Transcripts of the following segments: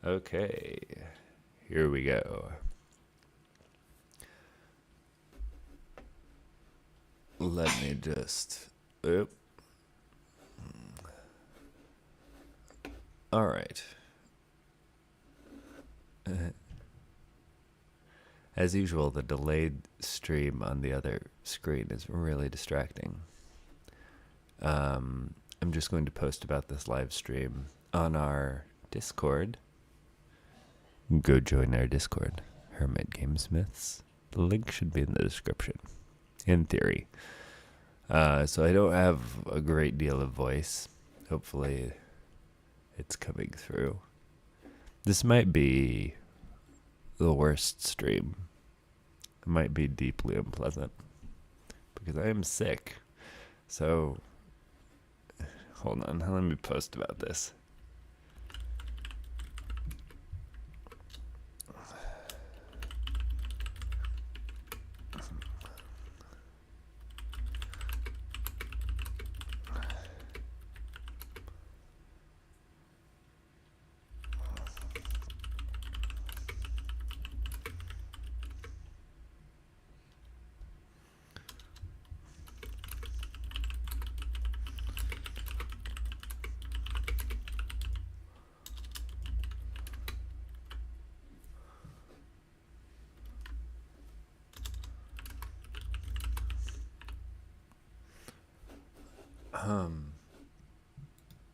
Okay, here we go. Let me just. Oop. All right. As usual, the delayed stream on the other screen is really distracting. I'm just going to post about this live stream on our Discord. Go join our Discord, Hermit Gamesmiths. The link should be in the description, in theory. So I don't have a great deal of voice. Hopefully it's coming through. This might be the worst stream. It might be deeply unpleasant because I am sick. So hold on, let me post about this.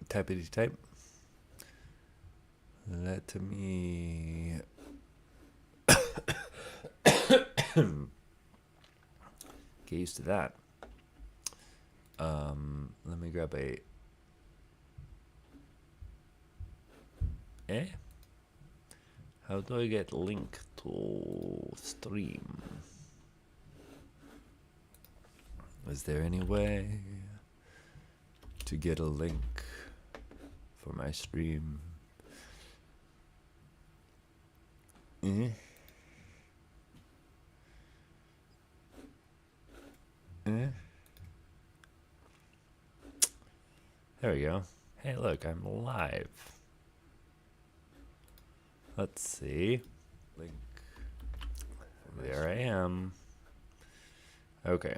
Typity type. Let me get used to that. Let me grab a. How do I get link to stream? Is there any way to get a link for my stream? There we go. Hey, look, I'm live. Let's see. Link. There I am. Okay.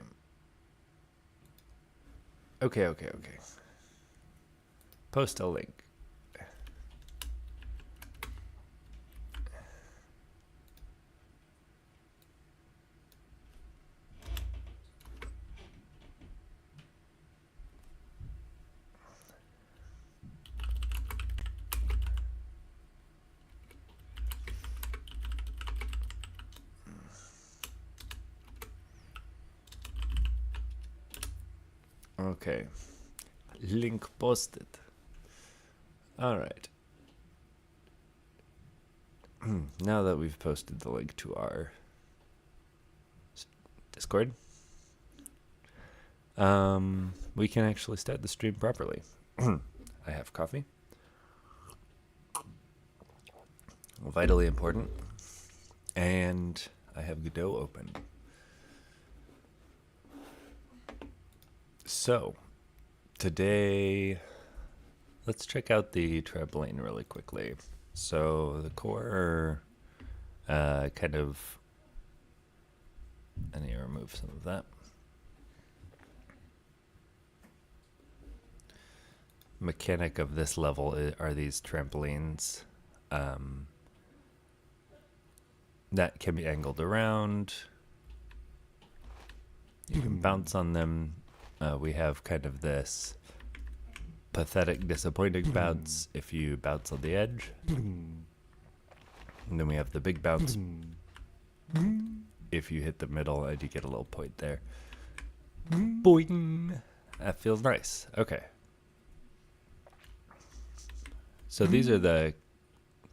Okay. Post a link. Okay. Link posted. All right. Now that we've posted the link to our Discord, we can actually start the stream properly. I have coffee. Vitally important. And I have Godot open. So, today, let's check out the trampoline really quickly. So, the core, kind of, I need to remove some of that. Mechanic of this level are these trampolines that can be angled around. You can bounce on them. We have kind of this pathetic, disappointing bounce if you bounce on the edge. And then we have the big bounce if you hit the middle and you get a little point there. Boing! That feels nice. Okay. So these are the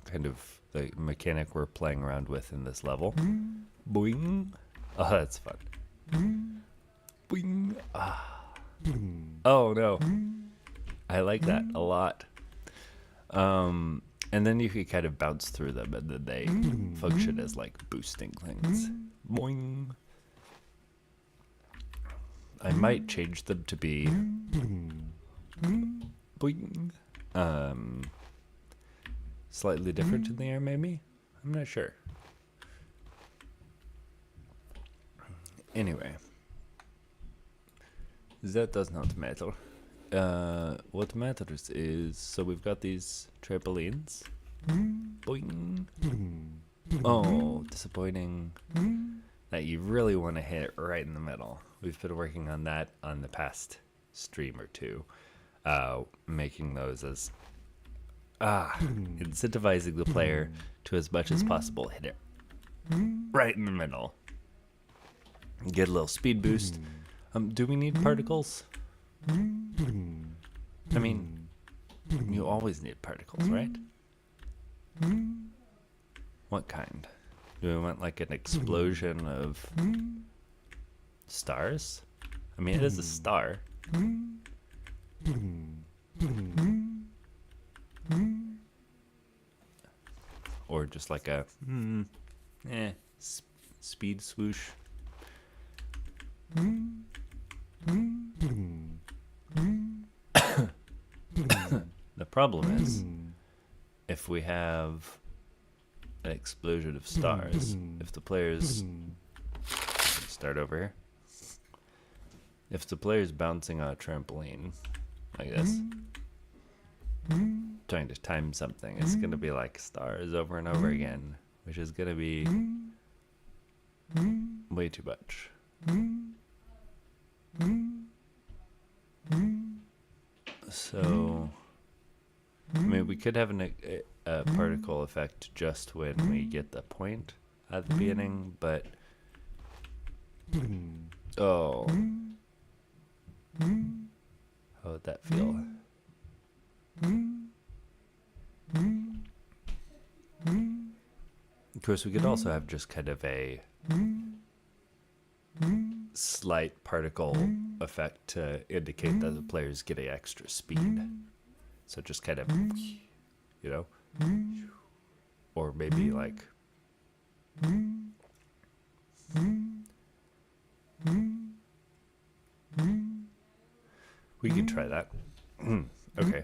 kind of the mechanic we're playing around with in this level. Boing! Oh, that's fun. Boing! Ah. Oh no, I like that a lot. And then you can kind of bounce through them, and then they function as like boosting things. Boing. I might change them to be boing. slightly different in the air, maybe? I'm not sure. Anyway. That does not matter. What matters is, so we've got these trampolines. Boing. Oh, disappointing. That you really want to hit right in the middle. We've been working on that on the past stream or two. Making those as incentivizing the player to, as much as possible, hit it right in the middle. Get a little speed boost. Do we need particles? I mean, you always need particles, right? What kind? Do we want like an explosion of stars? I mean, it is a star. Or just like a speed swoosh. The problem is, if we have an explosion of stars, if the players start over here, if the player's bouncing on a trampoline like this, trying to time something, it's going to be like stars over and over again, which is going to be way too much. So, I mean, we could have a particle effect just when we get the point at the beginning, but how would that feel? Of course, we could also have just kind of a slight particle effect to indicate that the player's getting extra speed. So just kind of, you know, or maybe like we could try that. Okay.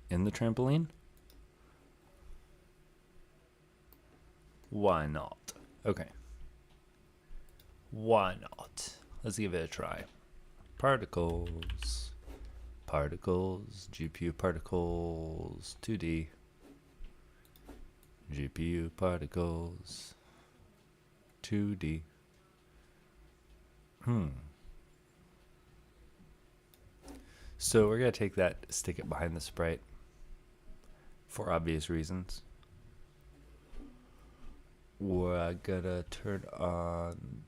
In the trampoline? Why not? Okay. Why not? Let's give it a try. Particles. Particles. GPU particles. 2D. GPU particles. 2D. So we're going to take that, stick it behind the sprite for obvious reasons. We're going to turn on,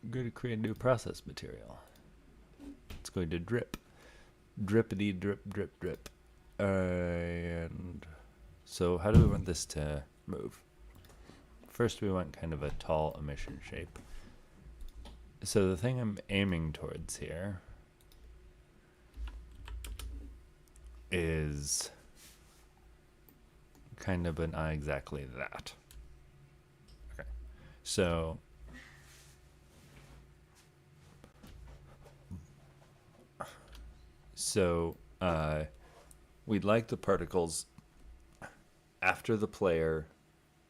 I'm going to create a new process material. It's going to drip. Drippity drip, drip, drip. And so how do we want this to move? First we want kind of a tall emission shape. So the thing I'm aiming towards here is kind of but not exactly that. Okay. So we'd like the particles after the player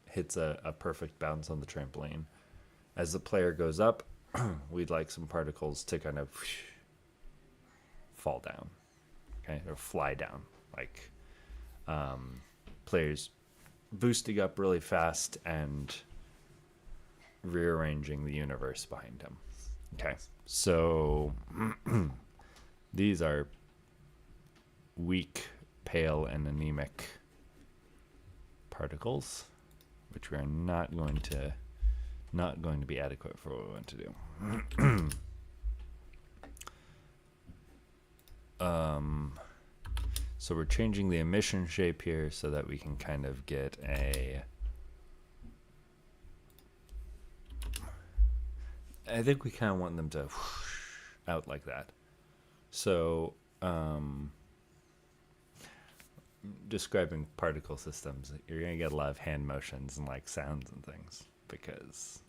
hits a perfect bounce on the trampoline. As the player goes up, we'd like some particles to kind of fall down, okay, or fly down, like players boosting up really fast and rearranging the universe behind him. Okay, so these are weak, pale, and anemic particles, which we are not going to be adequate for what we want to do. So we're changing the emission shape here so that we can kind of get a, I think we kind of want them to whoosh out like that. So describing particle systems, you're going to get a lot of hand motions and like sounds and things because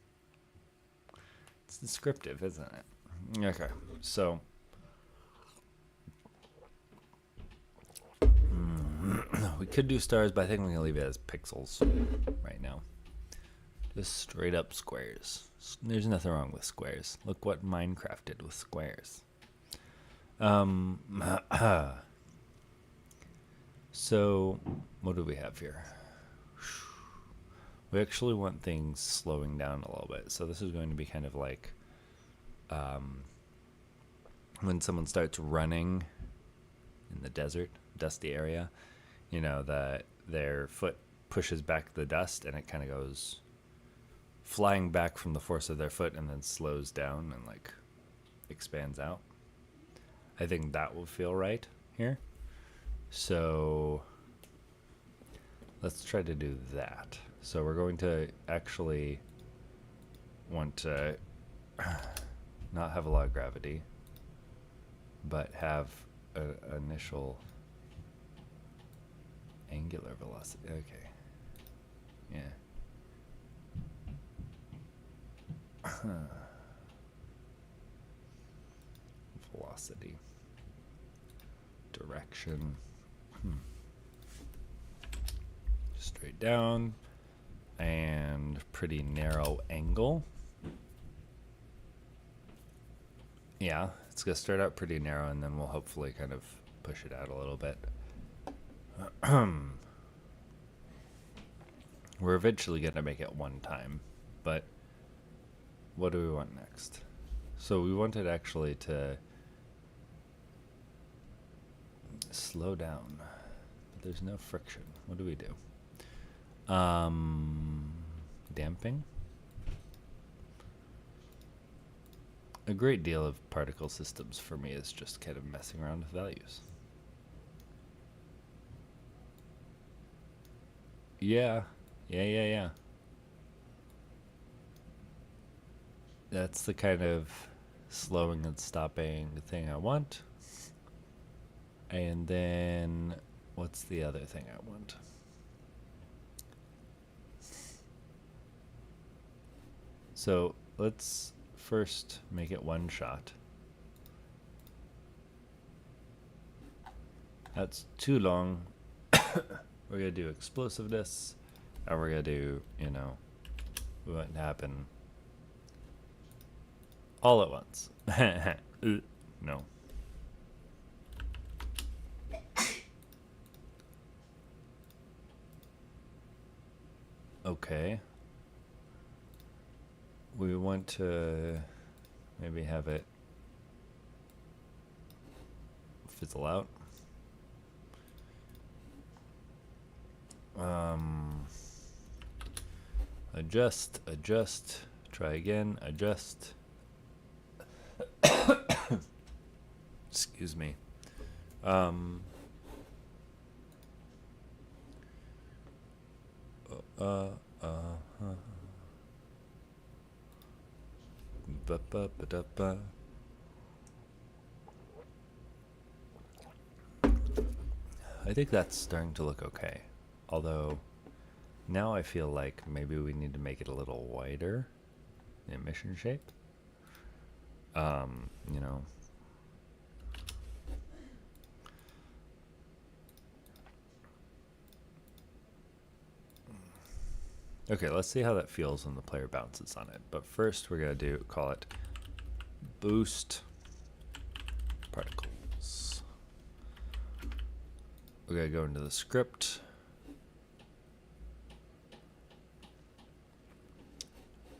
it's descriptive, isn't it? Okay, so We could do stars, but I think we're gonna leave it as pixels right now. Just straight up squares. There's nothing wrong with squares. Look what Minecraft did with squares. So, what do we have here? We actually want things slowing down a little bit. So this is going to be kind of like when someone starts running in the desert, dusty area, you know, that their foot pushes back the dust and it kind of goes flying back from the force of their foot and then slows down and like expands out. I think that will feel right here. So let's try to do that. So we're going to actually want to not have a lot of gravity, but have an initial angular velocity. Okay. Yeah. Velocity. Direction. Straight down. And pretty narrow angle. Yeah, it's going to start out pretty narrow and then we'll hopefully kind of push it out a little bit. We're eventually going to make it one time, but what do we want next? So we wanted actually to slow down, but there's no friction. What do we do? Damping. A great deal of particle systems for me is just kind of messing around with values. Yeah. That's the kind of slowing and stopping thing I want. And then, what's the other thing I want? So let's first make it one shot. That's too long. We're going to do explosiveness, and we're going to do, you know, we want it to happen all at once. No. Okay. We want to maybe have it fizzle out. Adjust, try again, adjust. Excuse me. I think that's starting to look okay. Although, now I feel like maybe we need to make it a little wider, the emission shape. You know. Okay, let's see how that feels when the player bounces on it. But first we're going to call it boost particles. We're going to go into the script.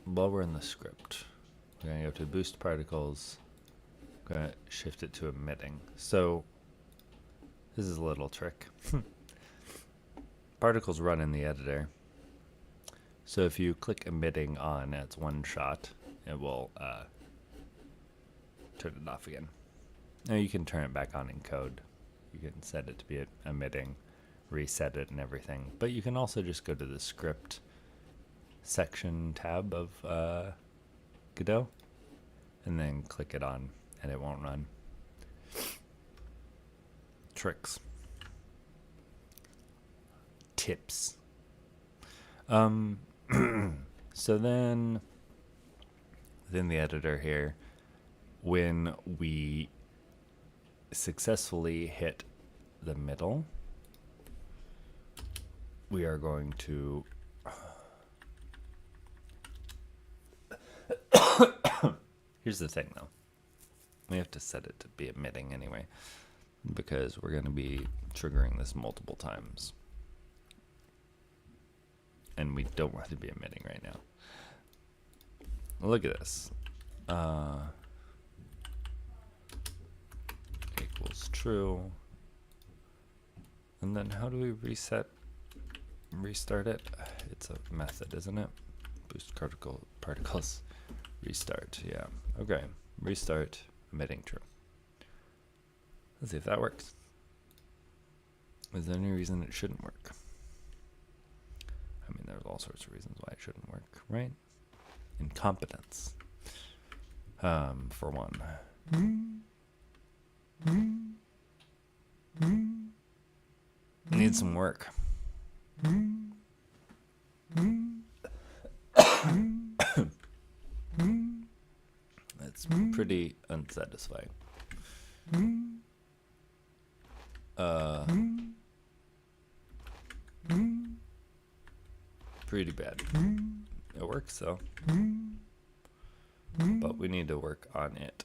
While we're in the script, we're going to go to boost particles. We're going to shift it to emitting. So this is a little trick. Particles run in the editor. So if you click emitting on as one shot, it will turn it off again. Now you can turn it back on in code. You can set it to be emitting, reset it and everything. But you can also just go to the script section tab of Godot and then click it on and it won't run. Tricks. Tips. So then within the editor here, when we successfully hit the middle, we are going to here's the thing though, we have to set it to be emitting anyway, because we're going to be triggering this multiple times, and we don't want to be emitting right now. Look at this. Equals true. And then how do we restart it? It's a method, isn't it? Boost particles, restart, yeah. Okay, restart, emitting true. Let's see if that works. Is there any reason it shouldn't work? I mean, there's all sorts of reasons why it shouldn't work, right? Incompetence, for one. Need some work. That's pretty unsatisfying. Pretty bad. It works though, but we need to work on it.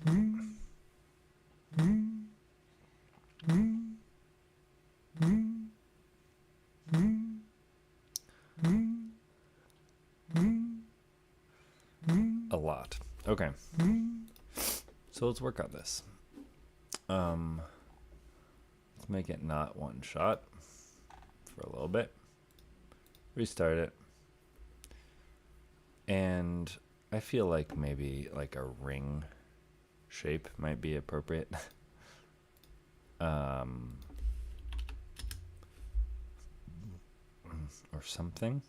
A lot. Okay. So let's work on this. Let's make it not one shot for a little bit. Restart it. And I feel like maybe like a ring shape might be appropriate. Or something.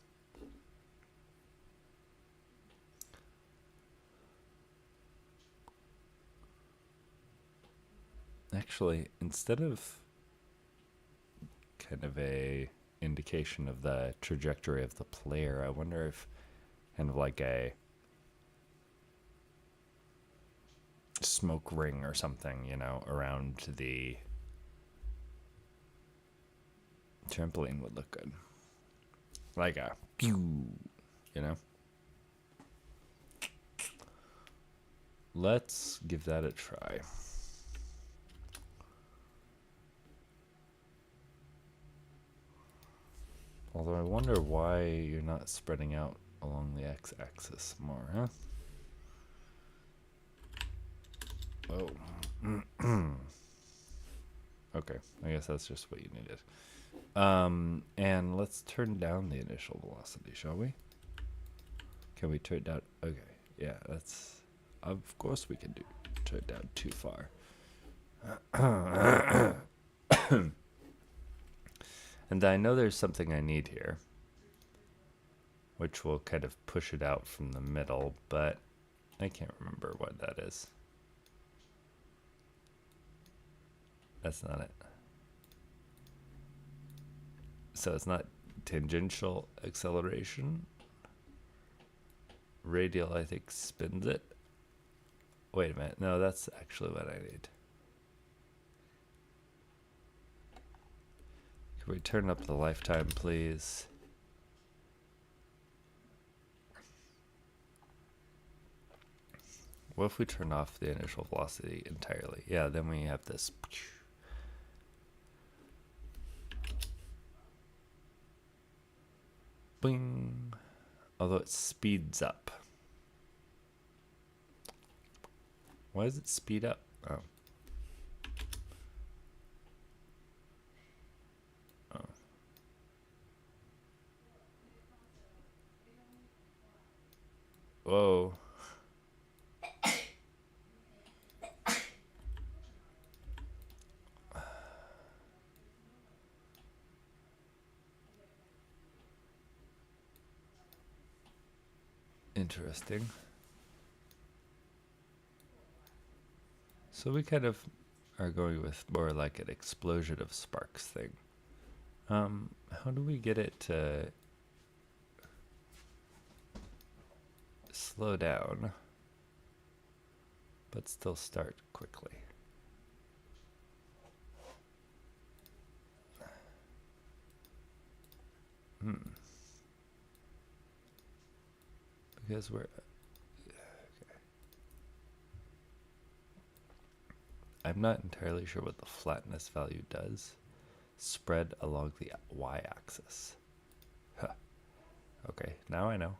Actually, instead of kind of a indication of the trajectory of the player, I wonder if kind of like a smoke ring or something, you know, around the trampoline would look good. Like a pew, you know? Let's give that a try. Although I wonder why you're not spreading out along the x-axis more, huh? Oh. Okay, I guess that's just what you needed. And let's turn down the initial velocity, shall we? Can we turn it down? Okay, yeah, that's... Of course we can turn it down too far. And I know there's something I need here, which will kind of push it out from the middle, but I can't remember what that is. That's not it. So it's not tangential acceleration. Radial, I think, spins it. Wait a minute. No, that's actually what I need. Can we turn up the lifetime, please? What if we turn off the initial velocity entirely? Yeah, then we have this. Bing. Although it speeds up. Why does it speed up? Oh. Whoa. Interesting. So we kind of are going with more like an explosion of sparks thing. How do we get it to slow down, but still start quickly? Because we're... I'm not entirely sure what the flatness value does. Spread along the y-axis. Huh. Okay, now I know.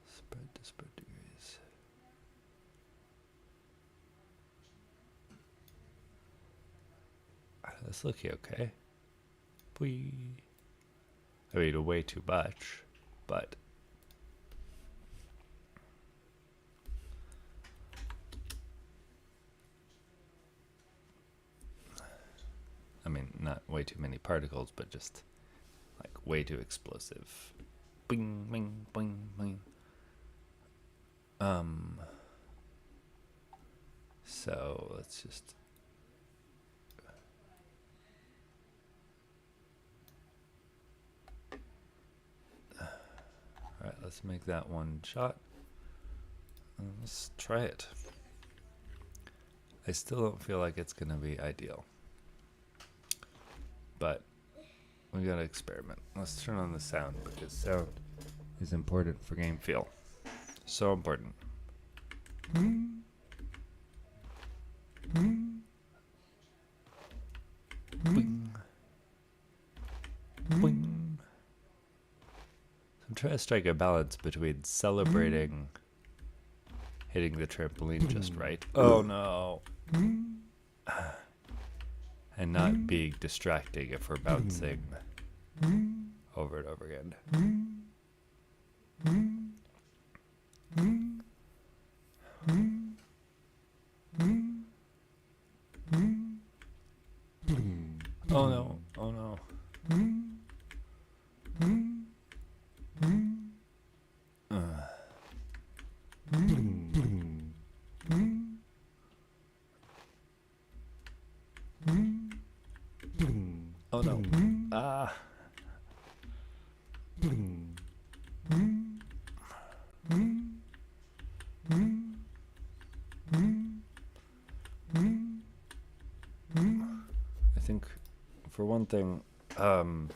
Spread to spread degrees. That's looking okay. Whee. I mean, way too much, but... I mean, not way too many particles, but just like way too explosive. Bing, bing, bing, bing. So let's just... Alright, let's make that one shot. And let's try it. I still don't feel like it's gonna be ideal, but we gotta experiment. Let's turn on the sound, because sound is important for game feel. So important. Boing. Boing. I'm trying to strike a balance between celebrating hitting the trampoline just right. Oh no. And not being distracting if we're bouncing over and over again. Oh no, oh no. Oh no. Ah. I think for one thing, I'm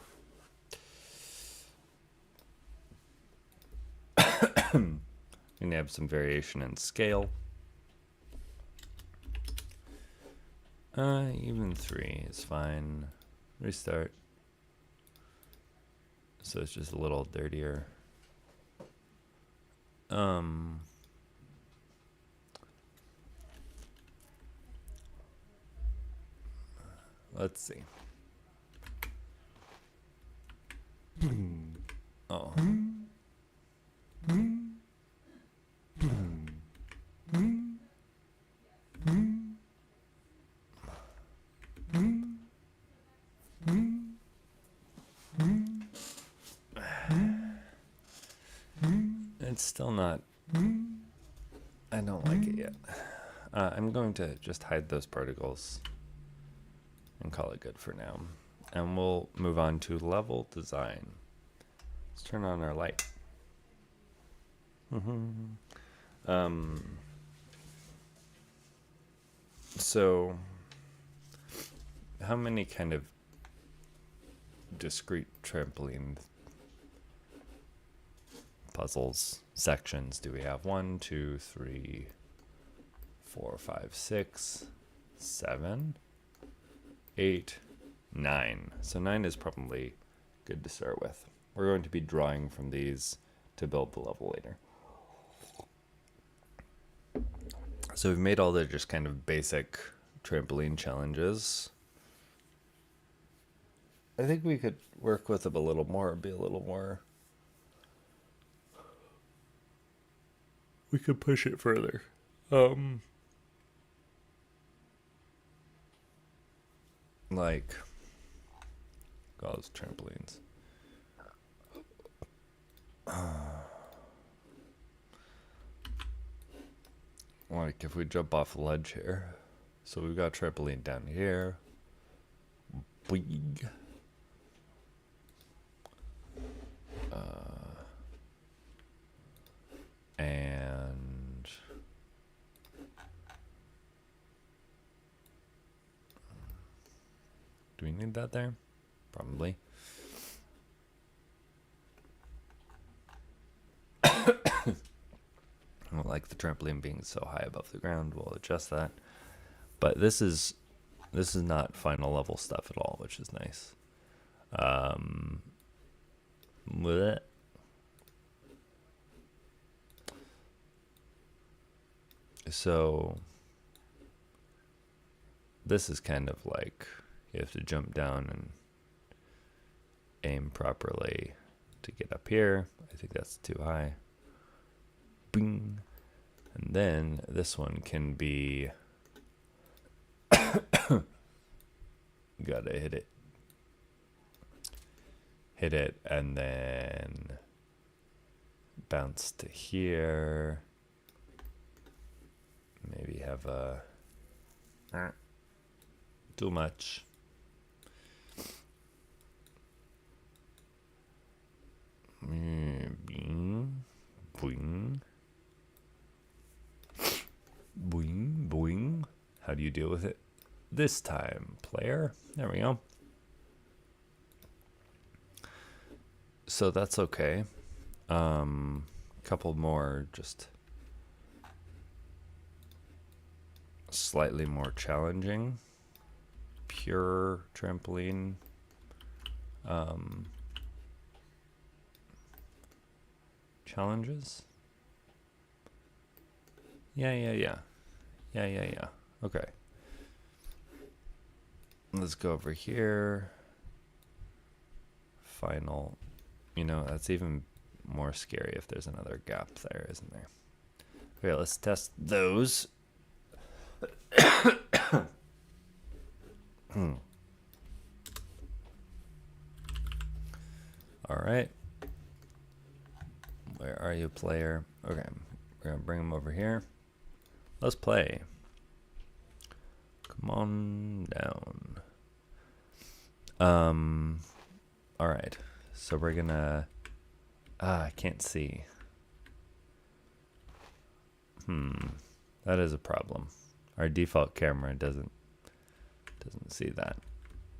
gonna have some variation in scale. Even 3 is fine. Restart. So it's just a little dirtier. Let's see. Oh. It's still not... I don't like it yet. I'm going to just hide those particles and call it good for now. And we'll move on to level design. Let's turn on our light. So, how many kind of discrete trampoline puzzles sections do we have? 1, 2, 3, 4, 5, 6, 7, 8, 9. So 9 is probably good to start with. We're going to be drawing from these to build the level later. So we've made all the just kind of basic trampoline challenges. I think we could work with them a little more, be a little more... We could push it further. Like, all those trampolines. Like, if we jump off a ledge here. So we've got trampoline down here. Boing. And do we need that there? Probably. like the trampoline being so high above the ground. We'll adjust that. But this is not final level stuff at all, which is nice. Bleh. So this is kind of like you have to jump down and aim properly to get up here. I think that's too high. Bing. And then this one can be gotta hit it and then bounce to here. Maybe have a too much. Boing, boing, boing, boing. How do you deal with it this time, player? There we go. So that's okay. Couple more, just slightly more challenging. Pure trampoline. Challenges? Yeah. Okay. Let's go over here. Final. You know, that's even more scary if there's another gap there, isn't there? Okay, let's test those. All right. Where are you, player? Okay, we're gonna bring him over here. Let's play. Come on down. All right. So we're gonna. I can't see. That is a problem. Our default camera doesn't see that,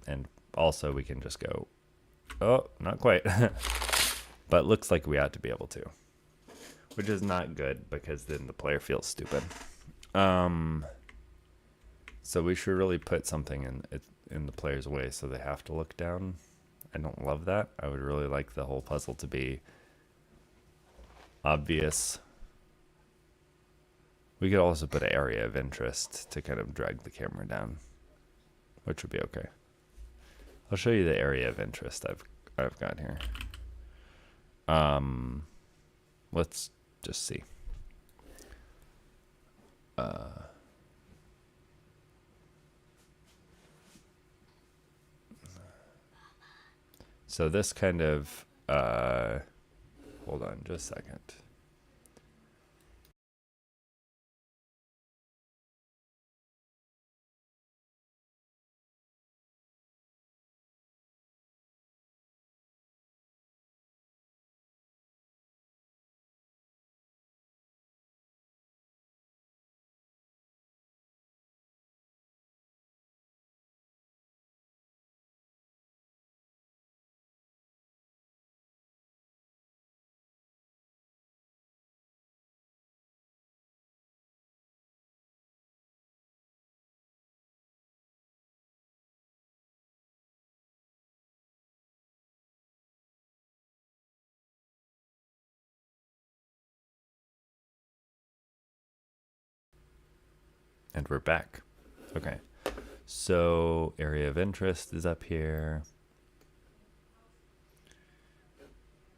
and also we can just go. Oh, not quite. But looks like we ought to be able to, which is not good because then the player feels stupid. So we should really put something in the player's way so they have to look down. I don't love that. I would really like the whole puzzle to be obvious. We could also put an area of interest to kind of drag the camera down, which would be okay. I'll show you the area of interest I've got here. Let's just see. So this kind of, hold on just a second. And we're back. Okay. So area of interest is up here.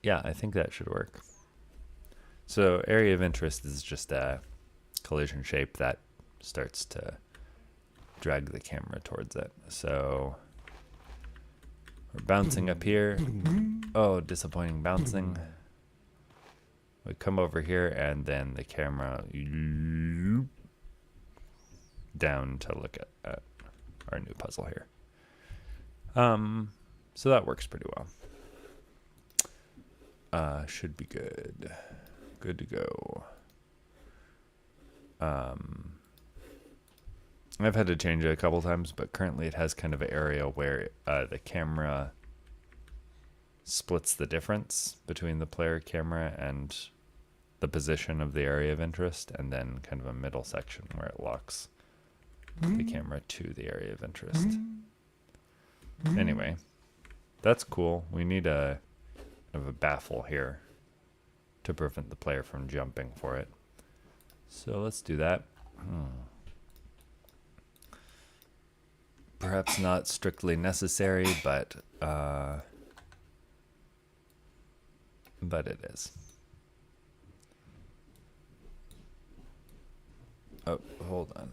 Yeah, I think that should work. So area of interest is just a collision shape that starts to drag the camera towards it. So we're bouncing up here. Oh, disappointing bouncing. We come over here and then the camera down to look at our new puzzle here. So that works pretty well. Should be good. Good to go. I've had to change it a couple times, but currently it has kind of an area where the camera splits the difference between the player camera and the position of the area of interest, and then kind of a middle section where it locks the camera to the area of interest. Anyway, that's cool. We need a baffle here to prevent the player from jumping for it. So let's do that. Perhaps not strictly necessary, but it is. Oh, hold on.